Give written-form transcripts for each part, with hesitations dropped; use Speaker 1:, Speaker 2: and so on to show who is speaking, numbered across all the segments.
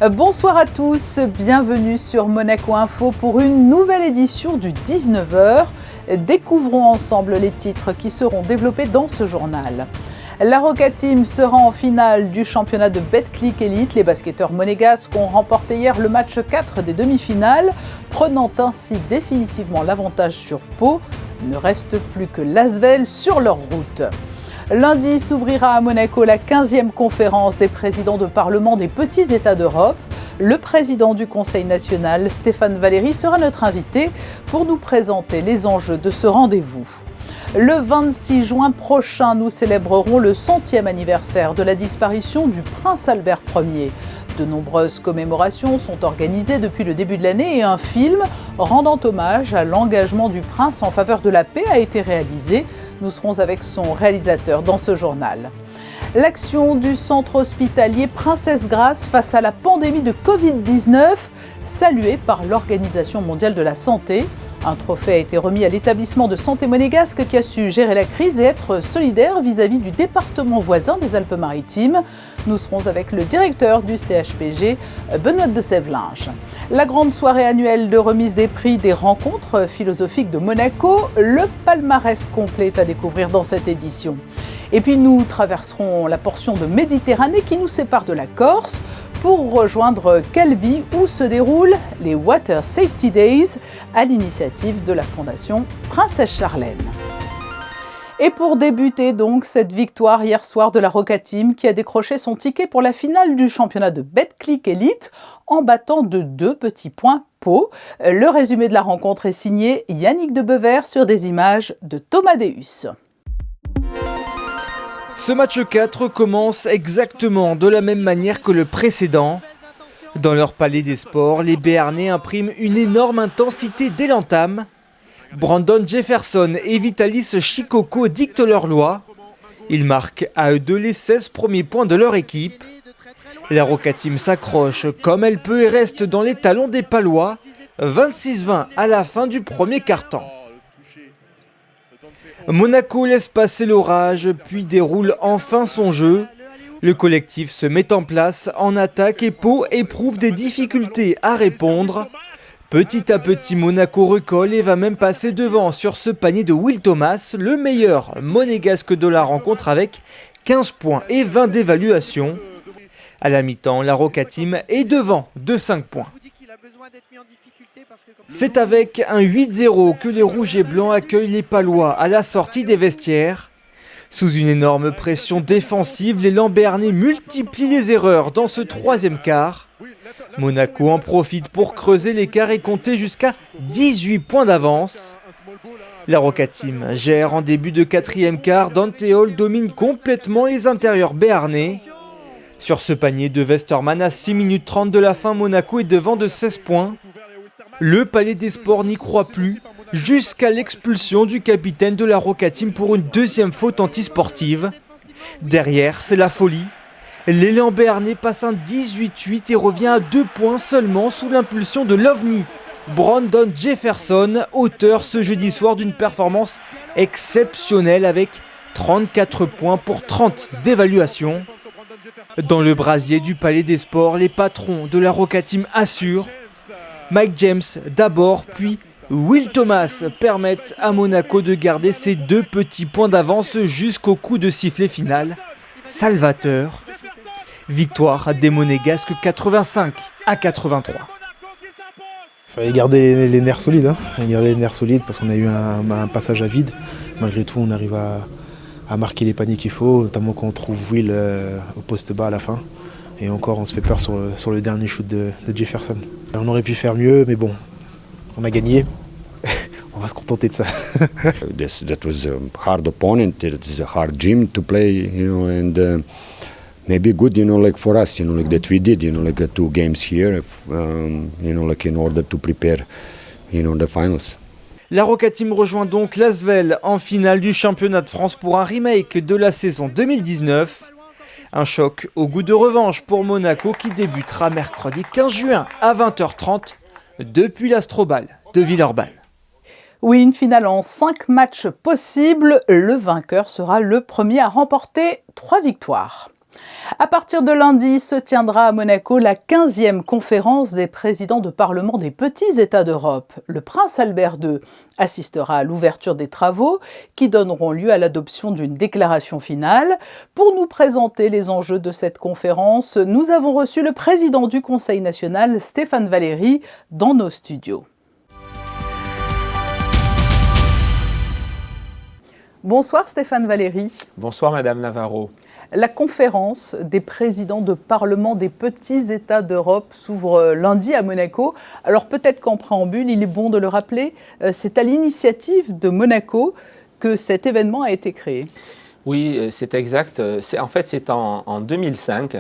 Speaker 1: Bonsoir à tous, bienvenue sur Monaco Info pour une nouvelle édition du 19h. Découvrons ensemble les titres qui seront développés dans ce journal. La Rocca Team sera en finale du championnat de Betclic Elite. Les basketteurs monégasques ont remporté hier le match 4 des demi-finales, prenant ainsi définitivement l'avantage sur Pau. Il ne reste plus que l'Asvel sur leur route. Lundi s'ouvrira à Monaco la 15e conférence des présidents de parlement des petits États d'Europe. Le président du Conseil national, Stéphane Valéry, sera notre invité pour nous présenter les enjeux de ce rendez-vous. Le 26 juin prochain, nous célébrerons le 100e anniversaire de la disparition du prince Albert Ier. De nombreuses commémorations sont organisées depuis le début de l'année et un film rendant hommage à l'engagement du prince en faveur de la paix a été réalisé. Nous serons avec son réalisateur dans ce journal. L'action du centre hospitalier Princesse Grace face à la pandémie de Covid-19, saluée par l'Organisation mondiale de la santé. Un trophée a été remis à l'établissement de santé monégasque qui a su gérer la crise et être solidaire vis-à-vis du département voisin des Alpes-Maritimes. Nous serons avec le directeur du CHPG, Benoît de Sèvlinges. La grande soirée annuelle de remise des prix des rencontres philosophiques de Monaco, le palmarès complet est à découvrir dans cette édition. Et puis nous traverserons la portion de Méditerranée qui nous sépare de la Corse pour rejoindre Calvi où se déroulent les Water Safety Days à l'initiative de la Fondation Princesse Charlène. Et pour débuter donc cette victoire hier soir de la Rocca Team qui a décroché son ticket pour la finale du championnat de Betclic Elite en battant de 2 petits points Pau. Le résumé de la rencontre est signé Yannick de Bever sur des images de Thomas Deus.
Speaker 2: Ce match 4 commence exactement de la même manière que le précédent. Dans leur palais des sports, les Béarnais impriment une énorme intensité dès l'entame. Brandon Jefferson et Vitalis Chikoko dictent leur loi. Ils marquent à eux deux les 16 premiers points de leur équipe. La Rocca Team s'accroche comme elle peut et reste dans les talons des Palois. 26-20 à la fin du premier quart-temps. Monaco laisse passer l'orage, puis déroule enfin son jeu. Le collectif se met en place en attaque et Pau éprouve des difficultés à répondre. Petit à petit, Monaco recolle et va même passer devant sur ce panier de Will Thomas, le meilleur monégasque de la rencontre avec 15 points et 20 d'évaluation. À la mi-temps, la Rocca Team est devant de 5 points. C'est avec un 8-0 que les Rouges et Blancs accueillent les Palois à la sortie des vestiaires. Sous une énorme pression défensive, les Lambernais multiplient les erreurs dans ce troisième quart. Monaco en profite pour creuser l'écart et compter jusqu'à 18 points d'avance. La Rocca Team gère en début de quatrième quart. Dante Hall domine complètement les intérieurs béarnais. Sur ce panier de Westermann à 6 minutes 30 de la fin, Monaco est devant de 16 points. Le Palais des Sports n'y croit plus, jusqu'à l'expulsion du capitaine de la Rocca Team pour une deuxième faute antisportive. Derrière, c'est la folie. L'élan béarnais passe un 18-8 et revient à 2 points seulement sous l'impulsion de l'OVNI. Brandon Jefferson, auteur ce jeudi soir d'une performance exceptionnelle avec 34 points pour 30 d'évaluation. Dans le brasier du Palais des Sports, les patrons de la Rocca Team assurent. Mike James d'abord, puis Will Thomas permettent à Monaco de garder ses 2 petits points d'avance jusqu'au coup de sifflet final. Salvateur. Victoire des Monégasques 85-83.
Speaker 3: Il fallait garder les nerfs solides, parce qu'on a eu un passage à vide. Malgré tout, on arrive à marquer les paniers qu'il faut, notamment quand on trouve Will au poste bas à la fin. Et encore, on se fait peur sur le dernier shoot de Jefferson. On aurait pu faire mieux, mais bon, on a gagné. On va se contenter de ça.
Speaker 4: That was a hard opponent. It's a hard gym to play, and maybe good, like for us, like that we did, like 2 games here, like in order to prepare, the finals.
Speaker 2: La Rocca Team rejoint donc l'Asvel en finale du championnat de France pour un remake de la saison 2019. Un choc au goût de revanche pour Monaco qui débutera mercredi 15 juin à 20h30 depuis l'Astrobal de Villeurbanne.
Speaker 1: Oui, une finale en 5 matchs possibles. Le vainqueur sera le premier à remporter 3 victoires. À partir de lundi se tiendra à Monaco la 15e conférence des présidents de parlement des petits États d'Europe. Le prince Albert II assistera à l'ouverture des travaux qui donneront lieu à l'adoption d'une déclaration finale. Pour nous présenter les enjeux de cette conférence, nous avons reçu le président du Conseil national, Stéphane Valéry, dans nos studios. Bonsoir Stéphane Valéry.
Speaker 5: Bonsoir Madame Navarro.
Speaker 1: La conférence des présidents de parlement des petits États d'Europe s'ouvre lundi à Monaco. Alors peut-être qu'en préambule, il est bon de le rappeler, c'est à l'initiative de Monaco que cet événement a été créé.
Speaker 5: Oui, c'est exact. C'est en 2005,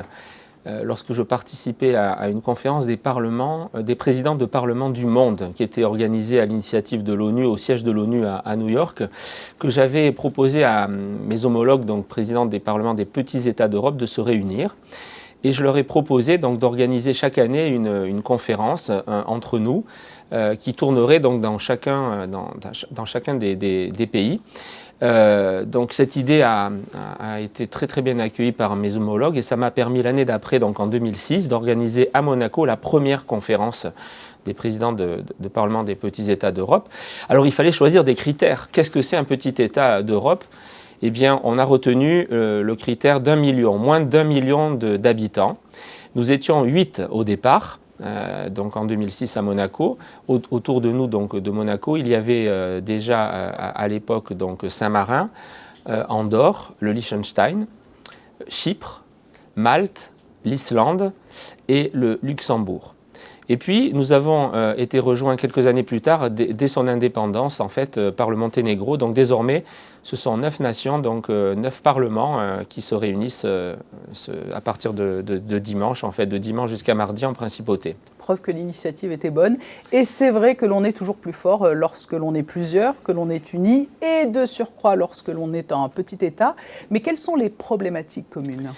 Speaker 5: lorsque je participais à une conférence des présidents de parlements du monde, qui était organisée à l'initiative de l'ONU, au siège de l'ONU à New York, que j'avais proposé à mes homologues, donc présidents des parlements des petits États d'Europe, de se réunir. Et je leur ai proposé donc d'organiser chaque année une conférence entre nous, qui tournerait donc dans chacun des pays. Donc cette idée a été très très bien accueillie par mes homologues et ça m'a permis l'année d'après, donc en 2006, d'organiser à Monaco la première conférence des présidents de parlement des petits États d'Europe. Alors il fallait choisir des critères. Qu'est-ce que c'est un petit État d'Europe ? Eh bien, on a retenu le critère d'1 million, moins d'1 million d'habitants. Nous étions 8 au départ. Donc en 2006 à Monaco. Autour de nous, donc de Monaco, il y avait déjà à l'époque donc Saint-Marin, Andorre, le Liechtenstein, Chypre, Malte, l'Islande et le Luxembourg. Et puis nous avons été rejoints quelques années plus tard, dès son indépendance en fait, par le Monténégro. Donc désormais, ce sont 9 nations, donc 9 parlements qui se réunissent à partir de dimanche, en fait, de dimanche jusqu'à mardi en principauté.
Speaker 1: Preuve que l'initiative était bonne. Et c'est vrai que l'on est toujours plus fort lorsque l'on est plusieurs, que l'on est unis, et de surcroît lorsque l'on est un petit État. Mais quelles sont les problématiques communes ?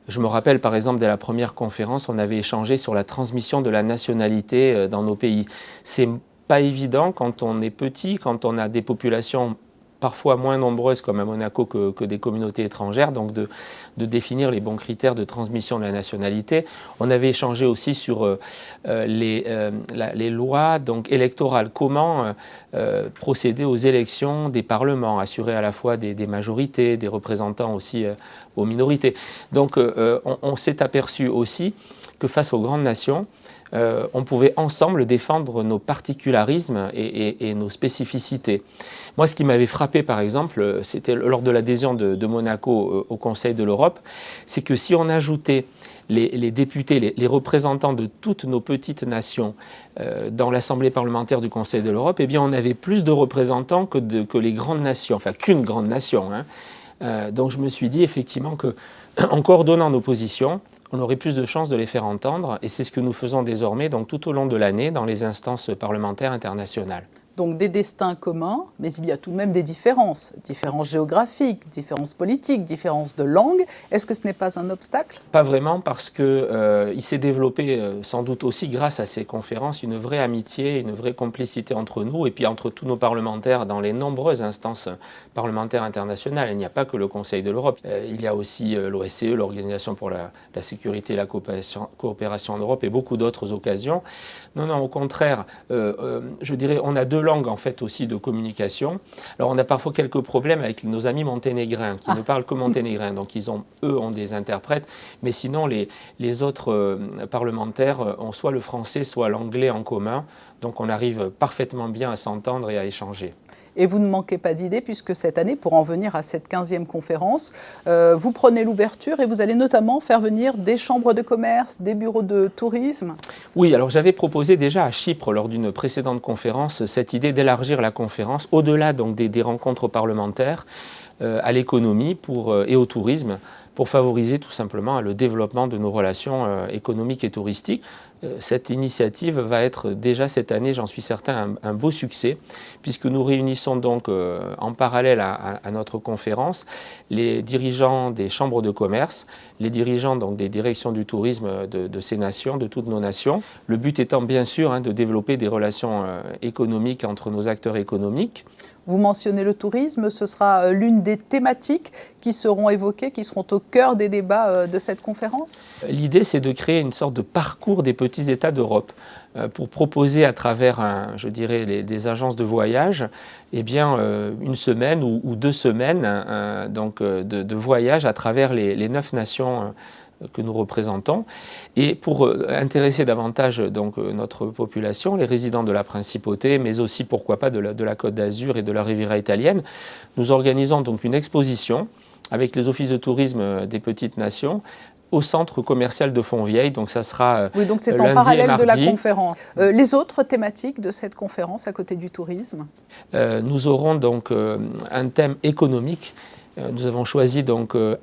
Speaker 5: Je me rappelle par exemple dès la première conférence, on avait échangé sur la transmission de la nationalité dans nos pays. C'est pas évident quand on est petit, quand on a des populations parfois moins nombreuses comme à Monaco que des communautés étrangères, donc de définir les bons critères de transmission de la nationalité. On avait échangé aussi sur les lois donc, électorales, comment procéder aux élections des parlements, assurer à la fois des majorités, des représentants aussi aux minorités. Donc on s'est aperçu aussi que face aux grandes nations, on pouvait ensemble défendre nos particularismes et nos spécificités. Moi, ce qui m'avait frappé, par exemple, c'était lors de l'adhésion de Monaco au Conseil de l'Europe, c'est que si on ajoutait les députés, les représentants de toutes nos petites nations dans l'Assemblée parlementaire du Conseil de l'Europe, eh bien, on avait plus de représentants que les grandes nations, enfin qu'une grande nation. Donc je me suis dit effectivement qu'en coordonnant nos positions, on aurait plus de chances de les faire entendre, et c'est ce que nous faisons désormais donc, tout au long de l'année dans les instances parlementaires internationales.
Speaker 1: Donc des destins communs, mais il y a tout de même des différences géographiques, différences politiques, différences de langue. Est-ce que ce n'est pas un obstacle ?
Speaker 5: Pas vraiment, parce qu'il s'est développé sans doute aussi grâce à ces conférences une vraie amitié, une vraie complicité entre nous et puis entre tous nos parlementaires dans les nombreuses instances parlementaires internationales. Il n'y a pas que le Conseil de l'Europe. Il y a aussi l'OSCE, l'Organisation pour la sécurité et la coopération en Europe et beaucoup d'autres occasions. Non, au contraire, je dirais on a 2 langues en fait aussi de communication. Alors on a parfois quelques problèmes avec nos amis monténégrins qui ne parlent que monténégrin, donc eux ont des interprètes, mais sinon les autres parlementaires ont soit le français, soit l'anglais en commun, donc on arrive parfaitement bien à s'entendre et à échanger.
Speaker 1: Et vous ne manquez pas d'idées puisque cette année, pour en venir à cette 15e conférence, vous prenez l'ouverture et vous allez notamment faire venir des chambres de commerce, des bureaux de tourisme.
Speaker 5: Oui, alors j'avais proposé déjà à Chypre lors d'une précédente conférence cette idée d'élargir la conférence au-delà donc des rencontres parlementaires à l'économie et au tourisme pour favoriser tout simplement le développement de nos relations économiques et touristiques. Cette initiative va être déjà cette année, j'en suis certain, un beau succès, puisque nous réunissons donc en parallèle à notre conférence les dirigeants des chambres de commerce, les dirigeants donc des directions du tourisme de ces nations, de toutes nos nations. Le but étant bien sûr de développer des relations économiques entre nos acteurs économiques.
Speaker 1: Vous mentionnez le tourisme, ce sera l'une des thématiques qui seront évoquées, qui seront au cœur des débats de cette conférence?
Speaker 5: L'idée, c'est de créer une sorte de parcours des petits États d'Europe pour proposer à travers, des agences de voyage, une semaine ou 2 semaines de voyage à travers les 9 nations que nous représentons. Et pour intéresser davantage notre population, les résidents de la Principauté, mais aussi pourquoi pas de la Côte d'Azur et de la Riviera italienne, nous organisons donc une exposition avec les offices de tourisme des petites nations au centre commercial de Fontvieille. Donc ça sera
Speaker 1: oui, donc c'est
Speaker 5: lundi
Speaker 1: en parallèle
Speaker 5: et mardi.
Speaker 1: De la conférence. Les autres thématiques de cette conférence à côté du tourisme?
Speaker 5: Nous aurons donc un thème économique. Nous avons choisi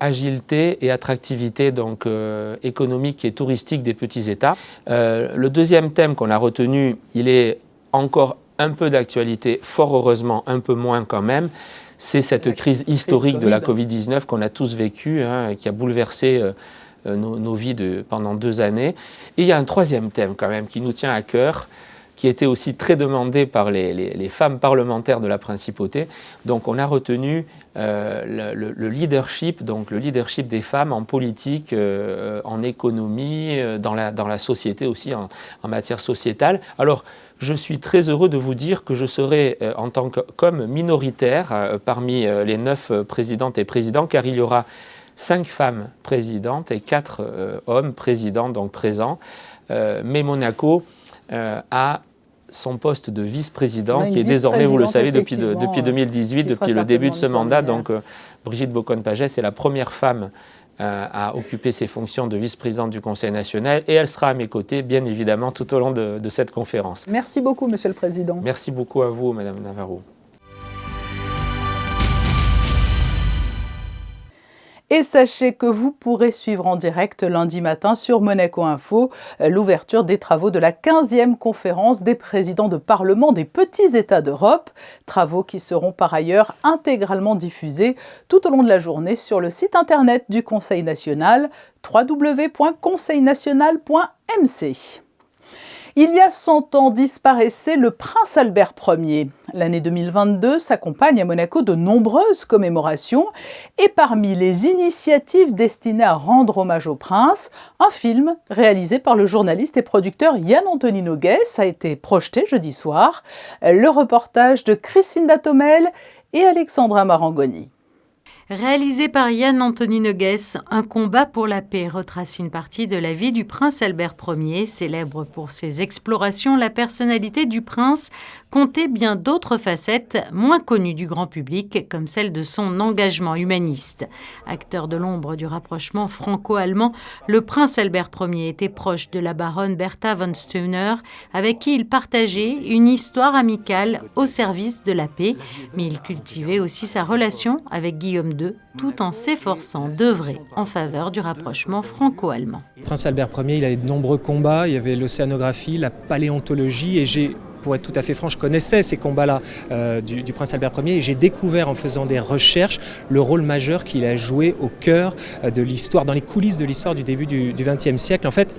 Speaker 5: agilité et attractivité économique et touristique des petits États. Le deuxième thème qu'on a retenu, il est encore un peu d'actualité, fort heureusement un peu moins quand même. C'est cette crise historique de la Covid-19 qu'on a tous vécue, qui a bouleversé nos vies pendant 2 années. Et il y a un troisième thème quand même qui nous tient à cœur, qui était aussi très demandé par les femmes parlementaires de la Principauté. Donc on a retenu le leadership des femmes en politique, en économie, dans la société aussi, en matière sociétale. Alors, je suis très heureux de vous dire que je serai en tant qu'homme minoritaire parmi les 9 présidentes et présidents, car il y aura 5 femmes présidentes et 4 hommes présidents donc présents. Mais Monaco a son poste de vice-président qui est désormais, vous le savez, depuis 2018, depuis le début de ce mandat. Donc Brigitte Bocone-Pagès est la première femme à occuper ses fonctions de vice-présidente du Conseil national et elle sera à mes côtés, bien évidemment, tout au long de cette conférence.
Speaker 1: Merci beaucoup, Monsieur le Président.
Speaker 5: Merci beaucoup à vous, Madame Navarro.
Speaker 1: Et sachez que vous pourrez suivre en direct lundi matin sur Monaco Info l'ouverture des travaux de la 15e conférence des présidents de parlement des petits États d'Europe. Travaux qui seront par ailleurs intégralement diffusés tout au long de la journée sur le site internet du Conseil national, www.conseilnational.mc. Il y a 100 ans disparaissait le prince Albert Ier. L'année 2022 s'accompagne à Monaco de nombreuses commémorations et parmi les initiatives destinées à rendre hommage au prince, un film réalisé par le journaliste et producteur Yann Antonino Guess a été projeté jeudi soir. Le reportage de Christine Tomel et Alexandra Marangoni.
Speaker 6: Réalisé par Yann Antonino Guess, Un combat pour la paix retrace une partie de la vie du prince Albert Ier. Célèbre pour ses explorations, la personnalité du prince comptait bien d'autres facettes moins connues du grand public, comme celle de son engagement humaniste. Acteur de l'ombre du rapprochement franco-allemand, le prince Albert Ier était proche de la baronne Bertha von Steuner, avec qui il partageait une histoire amicale au service de la paix, mais il cultivait aussi sa relation avec Guillaume II, tout en s'efforçant d'œuvrer en faveur du rapprochement franco-allemand.
Speaker 7: Le prince Albert Ier, il a eu de nombreux combats, il y avait l'océanographie, la paléontologie, et pour être tout à fait franc, je connaissais ces combats-là du prince Albert Ier et j'ai découvert en faisant des recherches le rôle majeur qu'il a joué au cœur de l'histoire, dans les coulisses de l'histoire du début du XXe siècle. En fait,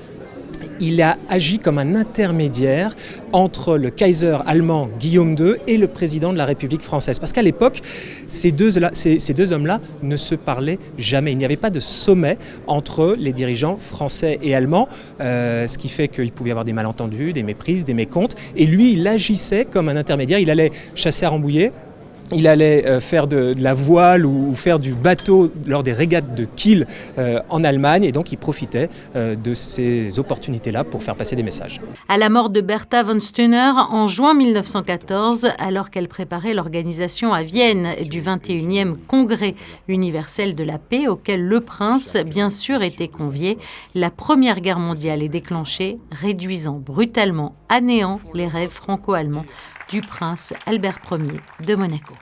Speaker 7: il a agi comme un intermédiaire entre le Kaiser allemand Guillaume II et le président de la République française. Parce qu'à l'époque, ces deux hommes-là ne se parlaient jamais. Il n'y avait pas de sommet entre les dirigeants français et allemands, ce qui fait qu'il pouvait y avoir des malentendus, des méprises, des mécomptes. Et lui, il agissait comme un intermédiaire. Il allait chasser à Rambouillet. Il allait faire de la voile ou faire du bateau lors des régates de Kiel en Allemagne et donc il profitait de ces opportunités-là pour faire passer des messages.
Speaker 6: À la mort de Bertha von Steuner en juin 1914, alors qu'elle préparait l'organisation à Vienne du 21e Congrès universel de la paix auquel le prince, bien sûr, était convié, la Première Guerre mondiale est déclenchée, réduisant brutalement à néant les rêves franco-allemands du prince Albert Ier de Monaco.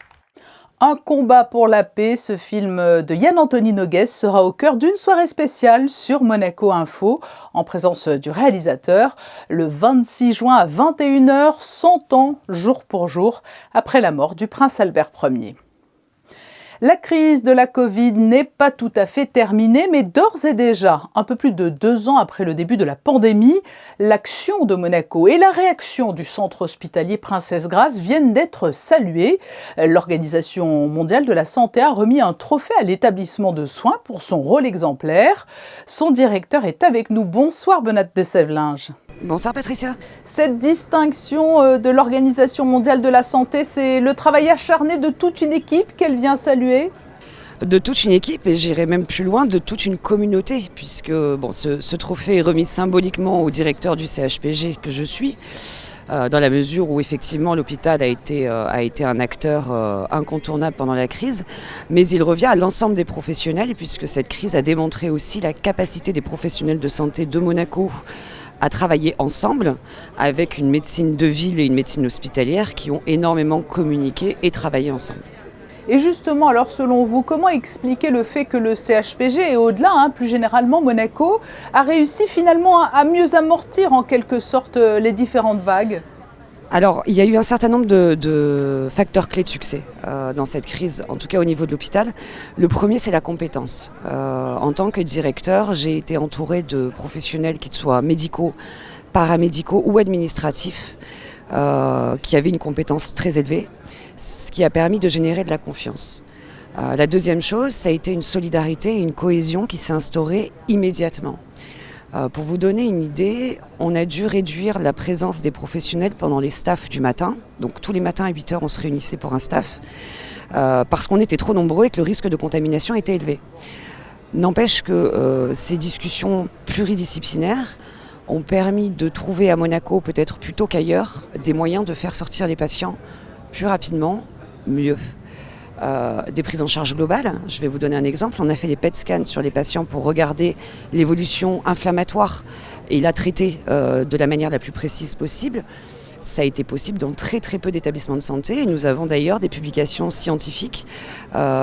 Speaker 1: Un combat pour la paix, ce film de Yann Antonino Guess sera au cœur d'une soirée spéciale sur Monaco Info, en présence du réalisateur, le 26 juin à 21h, 100 ans, jour pour jour, après la mort du prince Albert Ier. La crise de la Covid n'est pas tout à fait terminée, mais d'ores et déjà, un peu plus de 2 ans après le début de la pandémie, l'action de Monaco et la réaction du centre hospitalier Princesse Grace viennent d'être saluées. L'Organisation mondiale de la santé a remis un trophée à l'établissement de soins pour son rôle exemplaire. Son directeur est avec nous. Bonsoir Benoît de Sèvlinges.
Speaker 8: Bonsoir Patricia.
Speaker 1: Cette distinction de l'Organisation mondiale de la santé, c'est le travail acharné de toute une équipe qu'elle vient saluer?
Speaker 8: De toute une équipe, et j'irai même plus loin, de toute une communauté, puisque ce trophée est remis symboliquement au directeur du CHPG que je suis, dans la mesure où effectivement l'hôpital a été un acteur incontournable pendant la crise, mais il revient à l'ensemble des professionnels, puisque cette crise a démontré aussi la capacité des professionnels de santé de Monaco à travailler ensemble avec une médecine de ville et une médecine hospitalière qui ont énormément communiqué et travaillé ensemble.
Speaker 1: Et justement, alors selon vous, comment expliquer le fait que le CHPG et au-delà, plus généralement Monaco, a réussi finalement à mieux amortir en quelque sorte les différentes vagues ?
Speaker 8: Alors, il y a eu un certain nombre de facteurs clés de succès dans cette crise, en tout cas au niveau de l'hôpital. Le premier, c'est la compétence. En tant que directeur, j'ai été entourée de professionnels, qu'ils soient médicaux, paramédicaux ou administratifs, qui avaient une compétence très élevée, ce qui a permis de générer de la confiance. La deuxième chose, ça a été une solidarité et une cohésion qui s'est instaurée immédiatement. Pour vous donner une idée, on a dû réduire la présence des professionnels pendant les staffs du matin. Donc tous les matins à 8h, on se réunissait pour un staff, parce qu'on était trop nombreux et que le risque de contamination était élevé. N'empêche que ces discussions pluridisciplinaires ont permis de trouver à Monaco, peut-être plus tôt qu'ailleurs, des moyens de faire sortir les patients plus rapidement, mieux. Des prises en charge globales. Je vais vous donner un exemple. On a fait des PET scans sur les patients pour regarder l'évolution inflammatoire et la traiter de la manière la plus précise possible. Ça a été possible dans très très peu d'établissements de santé et nous avons d'ailleurs des publications scientifiques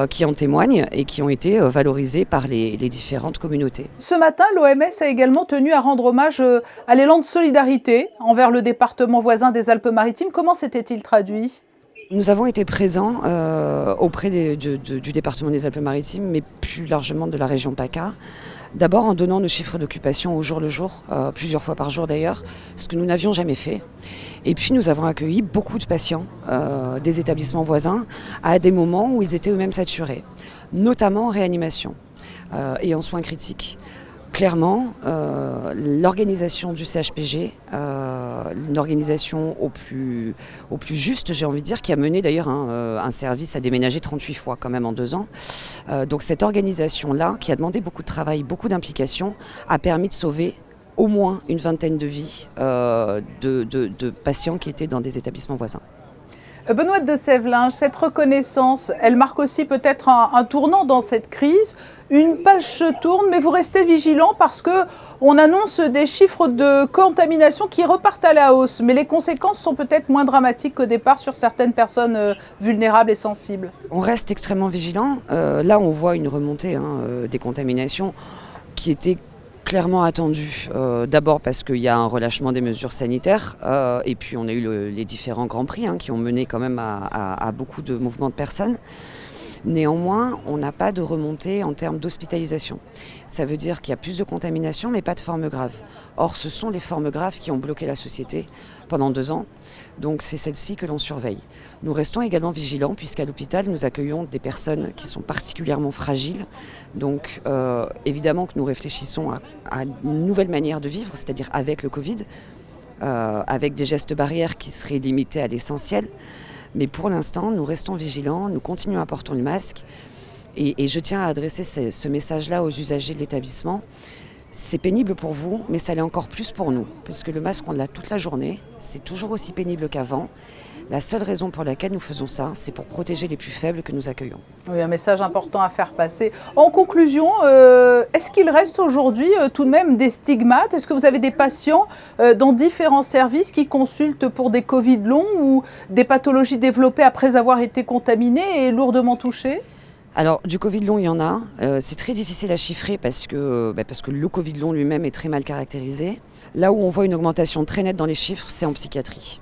Speaker 8: qui en témoignent et qui ont été valorisées par les différentes communautés.
Speaker 1: Ce matin, l'OMS a également tenu à rendre hommage à l'élan de solidarité envers le département voisin des Alpes-Maritimes. Comment s'était-il traduit ?
Speaker 8: Nous avons été présents auprès du département des Alpes-Maritimes, mais plus largement de la région PACA. D'abord en donnant nos chiffres d'occupation au jour le jour, plusieurs fois par jour d'ailleurs, ce que nous n'avions jamais fait. Et puis nous avons accueilli beaucoup de patients des établissements voisins à des moments où ils étaient eux-mêmes saturés, notamment en réanimation et en soins critiques. Clairement, l'organisation du CHPG, une organisation au plus juste, j'ai envie de dire, qui a mené d'ailleurs un service à déménager 38 fois quand même en 2 ans. Donc cette organisation-là, qui a demandé beaucoup de travail, beaucoup d'implication, a permis de sauver au moins une vingtaine de vies de patients qui étaient dans des établissements voisins.
Speaker 1: Benoît de Sèvlinges, cette reconnaissance, elle marque aussi peut-être un tournant dans cette crise. Une page se tourne, mais vous restez vigilant parce qu'on annonce des chiffres de contamination qui repartent à la hausse. Mais les conséquences sont peut-être moins dramatiques qu'au départ sur certaines personnes vulnérables et sensibles.
Speaker 8: On reste extrêmement vigilant. Là, on voit une remontée des contaminations qui était clairement attendu, d'abord parce qu'il y a un relâchement des mesures sanitaires et puis on a eu les différents grands prix qui ont mené quand même à beaucoup de mouvements de personnes. Néanmoins, on n'a pas de remontée en termes d'hospitalisation. Ça veut dire qu'il y a plus de contamination mais pas de formes graves. Or, ce sont les formes graves qui ont bloqué la société pendant 2 ans. Donc c'est celle-ci que l'on surveille. Nous restons également vigilants puisqu'à l'hôpital, nous accueillons des personnes qui sont particulièrement fragiles. Donc évidemment que nous réfléchissons à une nouvelle manière de vivre, c'est-à-dire avec le Covid, avec des gestes barrières qui seraient limités à l'essentiel. Mais pour l'instant, nous restons vigilants, nous continuons à porter le masque. Et je tiens à adresser ce message-là aux usagers de l'établissement. C'est pénible pour vous, mais ça l'est encore plus pour nous. Parce que le masque, on l'a toute la journée. C'est toujours aussi pénible qu'avant. La seule raison pour laquelle nous faisons ça, c'est pour protéger les plus faibles que nous accueillons.
Speaker 1: Oui, un message important à faire passer. En conclusion, est-ce qu'il reste aujourd'hui tout de même des stigmates ? Est-ce que vous avez des patients dans différents services qui consultent pour des Covid longs ou des pathologies développées après avoir été contaminés et lourdement touchés ?
Speaker 8: Alors, du Covid long, il y en a. C'est très difficile à chiffrer parce que le Covid long lui-même est très mal caractérisé. Là où on voit une augmentation très nette dans les chiffres, c'est en psychiatrie.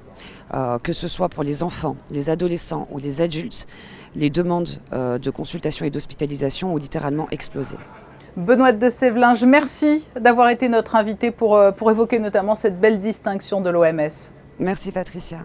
Speaker 8: Que ce soit pour les enfants, les adolescents ou les adultes, les demandes de consultation et d'hospitalisation ont littéralement explosé.
Speaker 1: Benoît de Sévelinge, merci d'avoir été notre invité pour évoquer notamment cette belle distinction de l'OMS.
Speaker 8: Merci Patricia.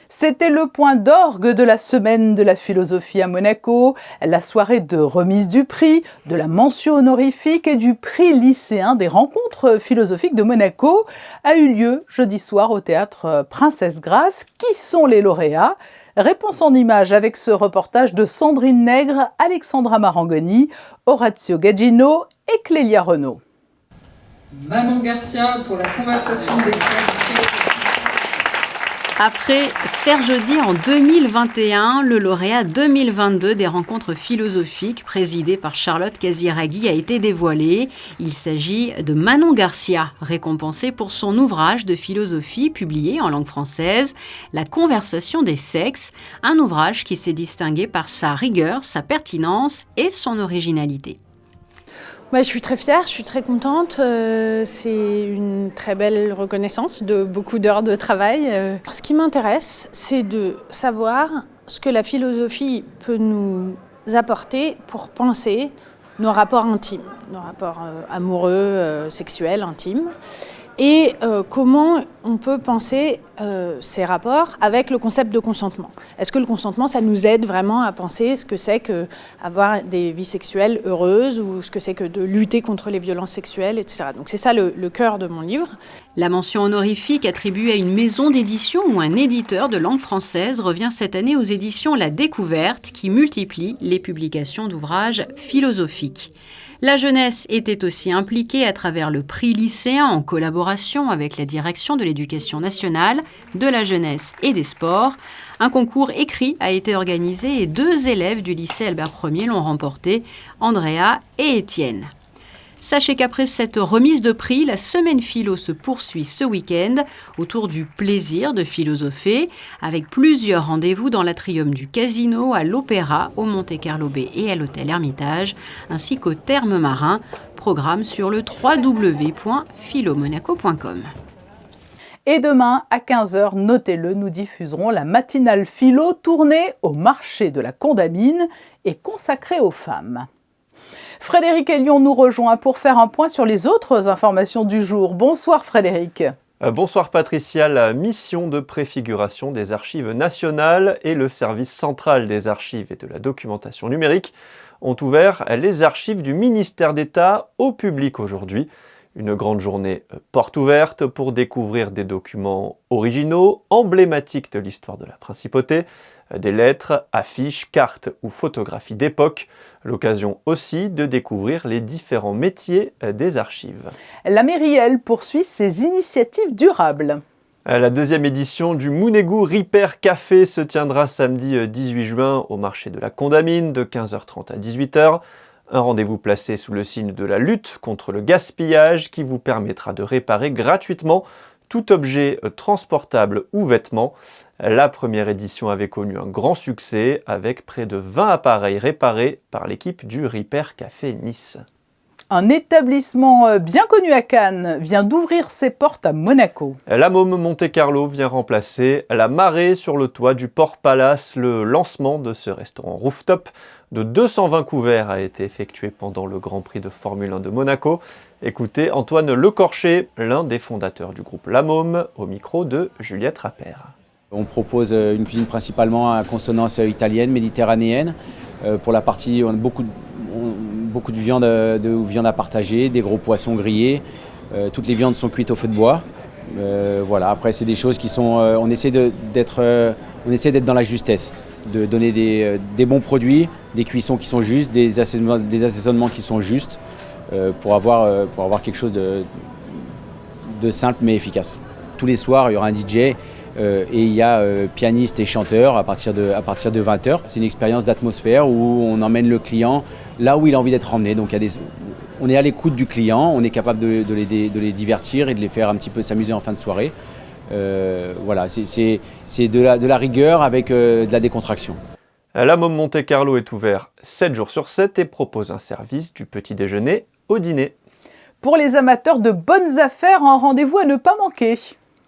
Speaker 1: C'était le point d'orgue de la semaine de la philosophie à Monaco, la soirée de remise du prix, de la mention honorifique et du prix lycéen des rencontres philosophiques de Monaco a eu lieu jeudi soir au théâtre Princesse Grace. Qui sont les lauréats ? Réponse en images avec ce reportage de Sandrine Nègre, Alexandra Marangoni, Orazio Gaggino et Clélia Renaud.
Speaker 9: Manon Garcia pour la conversation des sexes.
Speaker 10: Après Serge Audier en 2021, le lauréat 2022 des rencontres philosophiques présidé par Charlotte Casiraghi a été dévoilé. Il s'agit de Manon Garcia, récompensée pour son ouvrage de philosophie publié en langue française, La conversation des sexes, un ouvrage qui s'est distingué par sa rigueur, sa pertinence et son originalité.
Speaker 11: Je suis très fière, je suis très contente. C'est une très belle reconnaissance de beaucoup d'heures de travail. Ce qui m'intéresse, c'est de savoir ce que la philosophie peut nous apporter pour penser nos rapports intimes, nos rapports amoureux, sexuels, intimes. Et comment on peut penser ces rapports avec le concept de consentement. Est-ce que le consentement, ça nous aide vraiment à penser ce que c'est qu'avoir des vies sexuelles heureuses ou ce que c'est que de lutter contre les violences sexuelles, etc. Donc c'est ça le cœur de mon livre.
Speaker 10: La mention honorifique attribuée à une maison d'édition ou un éditeur de langue française revient cette année aux éditions La Découverte qui multiplient les publications d'ouvrages philosophiques. La jeunesse était aussi impliquée à travers le prix lycéen en collaboration avec la direction de l'éducation nationale, de la jeunesse et des sports. Un concours écrit a été organisé et 2 élèves du lycée Albert Ier l'ont remporté, Andrea et Étienne. Sachez qu'après cette remise de prix, la semaine philo se poursuit ce week-end autour du plaisir de philosopher, avec plusieurs rendez-vous dans l'atrium du Casino, à l'Opéra, au Monte Carlo Bay et à l'hôtel Hermitage, ainsi qu'au Terme Marin. Programme sur le www.philomonaco.com.
Speaker 1: Et demain, à 15h, notez-le, nous diffuserons la matinale philo tournée au marché de la Condamine et consacrée aux femmes. Frédéric Elion nous rejoint pour faire un point sur les autres informations du jour. Bonsoir Frédéric.
Speaker 12: Bonsoir Patricia. La mission de préfiguration des archives nationales et le service central des archives et de la documentation numérique ont ouvert les archives du ministère d'État au public aujourd'hui. Une grande journée porte ouverte pour découvrir des documents originaux, emblématiques de l'histoire de la principauté, des lettres, affiches, cartes ou photographies d'époque. L'occasion aussi de découvrir les différents métiers des archives.
Speaker 1: La mairie, elle, poursuit ses initiatives durables.
Speaker 12: La 2e édition du Mounégou Repair Café se tiendra samedi 18 juin au marché de la Condamine de 15h30 à 18h. Un rendez-vous placé sous le signe de la lutte contre le gaspillage qui vous permettra de réparer gratuitement tout objet transportable ou vêtement. La première édition avait connu un grand succès avec près de 20 appareils réparés par l'équipe du Repair Café Nice.
Speaker 1: Un établissement bien connu à Cannes vient d'ouvrir ses portes à Monaco.
Speaker 12: La Môme Monte Carlo vient remplacer la marée sur le toit du Port Palace. Le lancement de ce restaurant rooftop de 220 couverts a été effectué pendant le Grand Prix de Formule 1 de Monaco. Écoutez Antoine Lecorcher, l'un des fondateurs du groupe La Môme, au micro de Juliette Rappert.
Speaker 13: On propose une cuisine principalement à consonance italienne, méditerranéenne. Pour la partie, on a beaucoup de viande à partager, des gros poissons grillés. Toutes les viandes sont cuites au feu de bois. Voilà. Après, c'est des choses qui sont... on essaie d'être dans la justesse, de donner des bons produits, des cuissons qui sont justes, des assaisonnements qui sont justes, pour avoir quelque chose de simple mais efficace. Tous les soirs, il y aura un DJ. Et il y a pianiste et chanteur à partir de 20h. C'est une expérience d'atmosphère où on emmène le client là où il a envie d'être emmené. Donc on est à l'écoute du client, on est capable de les divertir et de les faire un petit peu s'amuser en fin de soirée. Voilà, c'est de la rigueur avec de la décontraction.
Speaker 12: La Môme Monte Carlo est ouvert 7 jours sur 7 et propose un service du petit déjeuner au dîner.
Speaker 1: Pour les amateurs de bonnes affaires, un rendez-vous à ne pas manquer.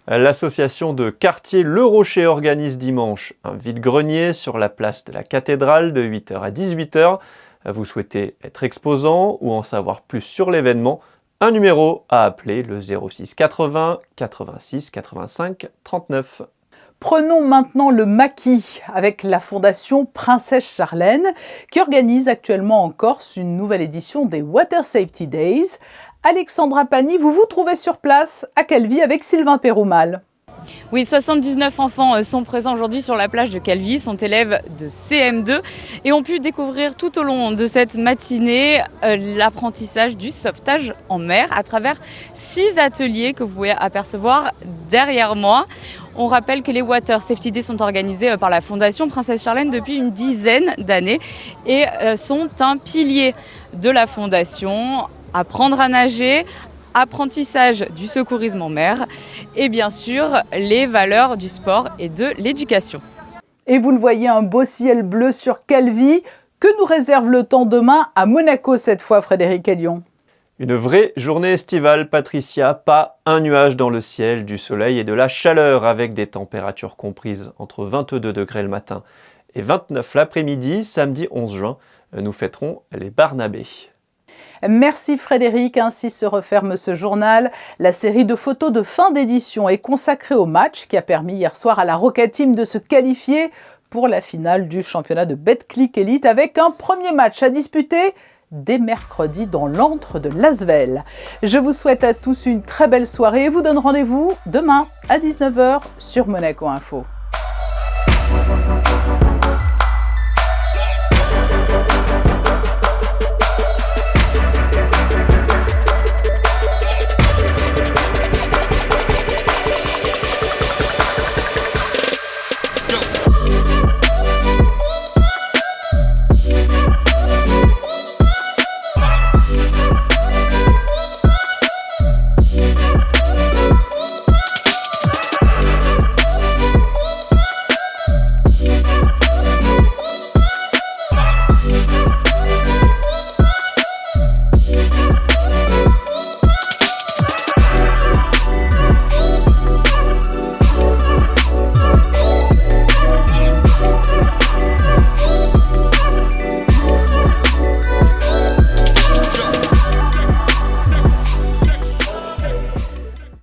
Speaker 12: L'association de quartier Le Rocher organise dimanche un vide-grenier sur la place de la Cathédrale de 8h à 18h. Vous souhaitez être exposant ou en savoir plus sur l'événement? Un numéro à appeler, le 06 80 86 85 39.
Speaker 1: Prenons maintenant le maquis avec la Fondation Princesse Charlène qui organise actuellement en Corse une nouvelle édition des Water Safety Days. Alexandra Pani, vous vous trouvez sur place à Calvi avec Sylvain Péroumal.
Speaker 14: Oui, 79 enfants sont présents aujourd'hui sur la plage de Calvi, sont élèves de CM2 et ont pu découvrir tout au long de cette matinée l'apprentissage du sauvetage en mer à travers 6 ateliers que vous pouvez apercevoir derrière moi. On rappelle que les Water Safety Days sont organisés par la Fondation Princesse Charlène depuis une dizaine d'années et sont un pilier de la Fondation. Apprendre à nager, apprentissage du secourisme en mer et bien sûr les valeurs du sport et de l'éducation.
Speaker 1: Et vous le voyez, un beau ciel bleu sur Calvi. Que nous réserve le temps demain à Monaco cette fois, Frédéric Elion?
Speaker 12: Une vraie journée estivale, Patricia, pas un nuage dans le ciel, du soleil et de la chaleur avec des températures comprises entre 22 degrés le matin et 29 l'après-midi, samedi 11 juin. Nous fêterons les Barnabés.
Speaker 1: Merci Frédéric, ainsi se referme ce journal. La série de photos de fin d'édition est consacrée au match qui a permis hier soir à la Roca Team de se qualifier pour la finale du championnat de Betclic Elite avec un premier match à disputer dès mercredi dans l'antre de Lasvel. Je vous souhaite à tous une très belle soirée et vous donne rendez-vous demain à 19h sur Monaco Info.